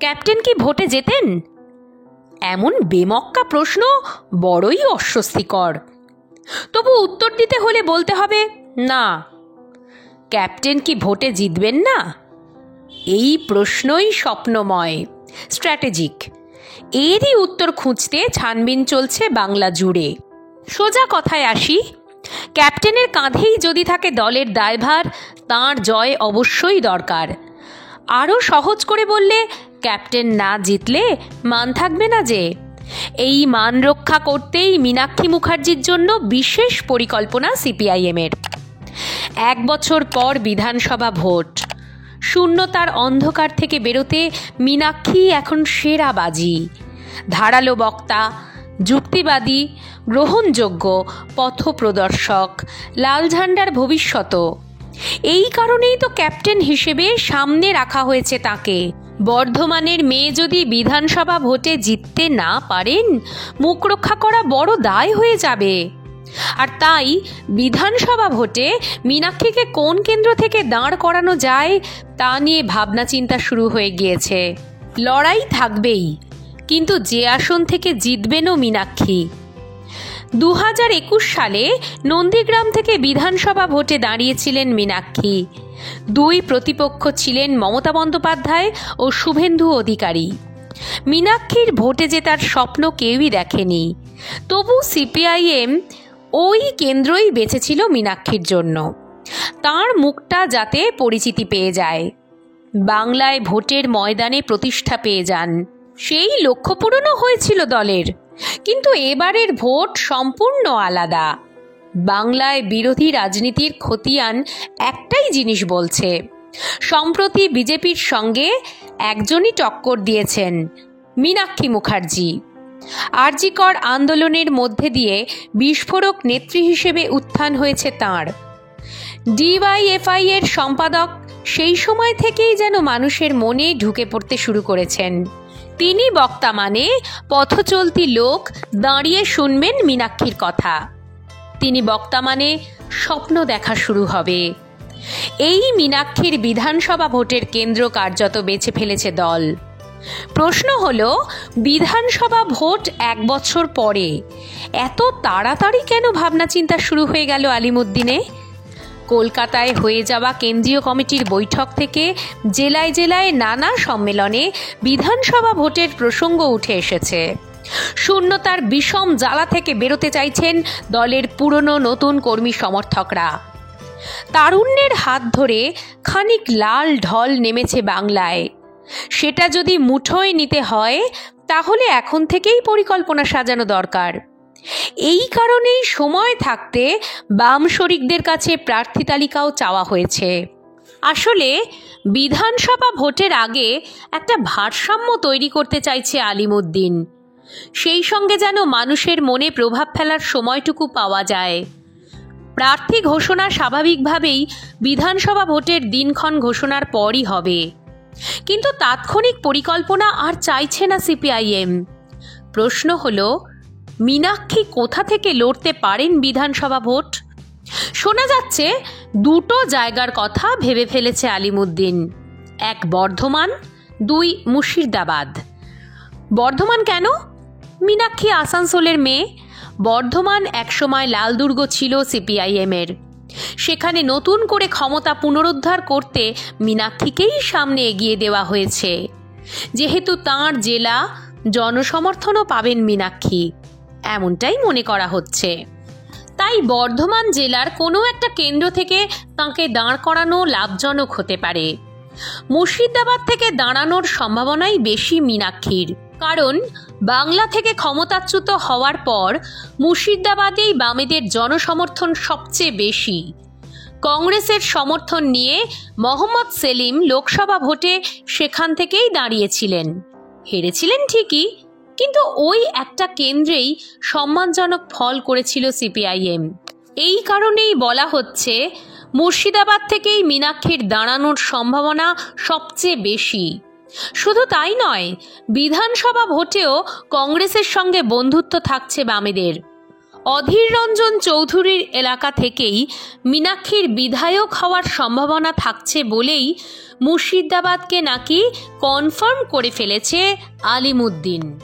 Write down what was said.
Captain কি ভোটে জেতেন? এমন বেমক্কা প্রশ্ন বড়ই অস্বস্তিকর। তবু উত্তর দিতে হলে বলতে হবে না। ক্যাপ্টেন কি ভোটে জিতবেন না? এই প্রশ্নই স্বপ্নময়, স্ট্র্যাটেজিক। এরই উত্তর খুঁজতে ছানবিন চলছে বাংলা জুড়ে। সোজা কথায় আসি, ক্যাপ্টেনের কাঁধেই যদি থাকে দলের দায়ভার, তাঁর জয় অবশ্যই দরকার। আরও সহজ করে বললে, ক্যাপ্টেন না জিতলে মান থাকবে না যে। এই মান রক্ষা করতেই মীনাক্ষী মুখার্জির জন্য বিশেষ পরিকল্পনা সিপিআইএমের। 1 বছর পর বিধানসভা ভোট। শূন্যতার অন্ধকার থেকে বেরোতে মীনাক্ষী এখন সেরা বাজি। ধারালো বক্তা, যুক্তিবাদী, গ্রহণযোগ্য, পথপ্রদর্শক, লাল ঝান্ডার ভবিষ্যৎ। এই কারণেই তো ক্যাপ্টেন হিসেবে সামনে রাখা হয়েছে তাকে। বর্ধমানের মেয়ে যদি বিধানসভা ভোটে জিততে না পারেন, মুখ রক্ষা করা বড় দায় হয়ে যাবে। আর তাই বিধানসভা ভোটে মীনাক্ষীকে কোন কেন্দ্র থেকে দাঁড় করানো যায় তা নিয়ে ভাবনা চিন্তা শুরু হয়ে গিয়েছে। লড়াই থাকবেই, কিন্তু যে আসন থেকে জিতবেনও মীনাক্ষী। 2021 সালে নন্দীগ্রাম থেকে বিধানসভা ভোটে দাঁড়িয়েছিলেন মীনাক্ষী। 2 প্রতিপক্ষ ছিলেন মমতা বন্দ্যোপাধ্যায় ও শুভেন্দু অধিকারী। মীনাক্ষীর ভোটে জেতার স্বপ্ন কেউই দেখেনি, তবু সিপিআইএম ওই কেন্দ্রই বেছেছিল মীনাক্ষীর জন্য। তাঁর মুখটা যাতে পরিচিতি পেয়ে যায়, বাংলায় ভোটের ময়দানে প্রতিষ্ঠা পেয়ে যান, সেই লক্ষ্য পূরণও হয়েছিল দলের। কিন্তু এবারের ভোট সম্পূর্ণ আলাদা। বাংলায় বিরোধী রাজনীতির খতিয়ান একটাই জিনিস বলছে। সম্প্রতি বিজেপির সঙ্গে একজনই টক্কর দিয়েছেন, মীনাক্ষী মুখার্জি। আরজিকর আন্দোলনের মধ্যে দিয়ে বিস্ফোরক নেত্রী হিসেবে উত্থান হয়েছে তাঁর। ডিওয়াইএফআই এর সম্পাদক সেই সময় থেকেই যেন মানুষের মনে ঢুকে পড়তে শুরু করেছেন। তিনি বক্তা মানে পথচলতি লোক দাঁড়িয়ে শুনবেন মীনাক্ষীর কথা। তিনি বক্তা মানে স্বপ্ন দেখা শুরু হবে। এই মীনাক্ষীর বিধানসভা ভোটের কেন্দ্র কার্যত বেছে ফেলেছে দল। প্রশ্ন হলো, বিধানসভা ভোট 1 বছর পরে এত তাড়াতাড়ি কেন ভাবনা চিন্তা শুরু হয়ে গেল আলিমুদ্দিনে? কলকাতায় হয়ে যাওয়া কেন্দ্রীয় কমিটির বৈঠক থেকে জেলায় জেলায় নানা সম্মেলনে বিধানসভা ভোটের প্রসঙ্গ উঠে এসেছে। শূন্যতার বিষম জ্বালা থেকে বেরোতে চাইছেন দলের পুরনো নতুন কর্মী সমর্থকরা। তারুণ্যের হাত ধরে খানিক লাল ঢল নেমেছে বাংলায়। সেটা যদি মুঠোয় নিতে হয়, তাহলে এখন থেকেই পরিকল্পনা সাজানো দরকার। এই কারণেই সময় থাকতে বাম শরিকদের কাছে প্রার্থী তালিকাও চাওয়া হয়েছে। আসলে বিধানসভা ভোটের আগে একটা ভারসাম্য তৈরি করতে চাইছে আলিমুদ্দিন। সেই সঙ্গে যেন মানুষের মনে প্রভাব ফেলার সময়টুকু পাওয়া যায়। প্রার্থী ঘোষণা স্বাভাবিকভাবেই বিধানসভা ভোটের দিনক্ষণ ঘোষণার পরই হবে, কিন্তু তাৎক্ষণিক পরিকল্পনা আর চাইছে না সিপিআইএম। প্রশ্ন হলো, মীনাক্ষী কোথা থেকে লড়তে পারেন বিধানসভা ভোট? শোনা যাচ্ছে 2টো জায়গার কথা ভেবে ফেলেছে আলিমুদ্দিন। 1 বর্ধমান, 2 মুর্শিদাবাদ। বর্ধমান কেন? মীনাক্ষী আসানসোলের মেয়ে। বর্ধমান একসময় লালদুর্গ ছিল সিপিআইএমের। সেখানে নতুন করে ক্ষমতা পুনরুদ্ধার করতে মীনাক্ষীকেই সামনে এগিয়ে দেওয়া হয়েছে। যেহেতু তাঁর জেলা, জনসমর্থনও পাবেন মীনাক্ষী, এমনটাই মনে করা হচ্ছে। তাই বর্ধমান জেলার কোনো একটা কেন্দ্র থেকে তাঁকে দাঁড় করানো লাভজনক হতে পারে। মুর্শিদাবাদ থেকে দাঁড়ানোর সম্ভাবনাই বেশি মীনাক্ষীর, কারণ বাংলা থেকে ক্ষমতাচ্যুত হওয়ার পর মুর্শিদাবাদেই বামেদের জনসমর্থন সবচেয়ে বেশি। কংগ্রেসের সমর্থন নিয়ে মোহাম্মদ সেলিম লোকসভা ভোটে সেখান থেকেই দাঁড়িয়েছিলেন। হেরেছিলেন ঠিকই, কিন্তু ওই একটা কেন্দ্রেই সম্মানজনক ফল করেছিল সিপিআইএম। এই কারণেই বলা হচ্ছে মুর্শিদাবাদ থেকেই মীনাক্ষীর দাঁড়ানোর সম্ভাবনা সবচেয়ে বেশি। শুধু তাই নয়, বিধানসভা ভোটেও কংগ্রেসের সঙ্গে বন্ধুত্ব থাকছে বামেদের। অধীর রঞ্জন চৌধুরীর এলাকা থেকেই মীনাক্ষীর বিধায়ক হওয়ার সম্ভাবনা থাকছে বলেই মুর্শিদাবাদকে নাকি কনফার্ম করে ফেলেছে আলিমুদ্দিন।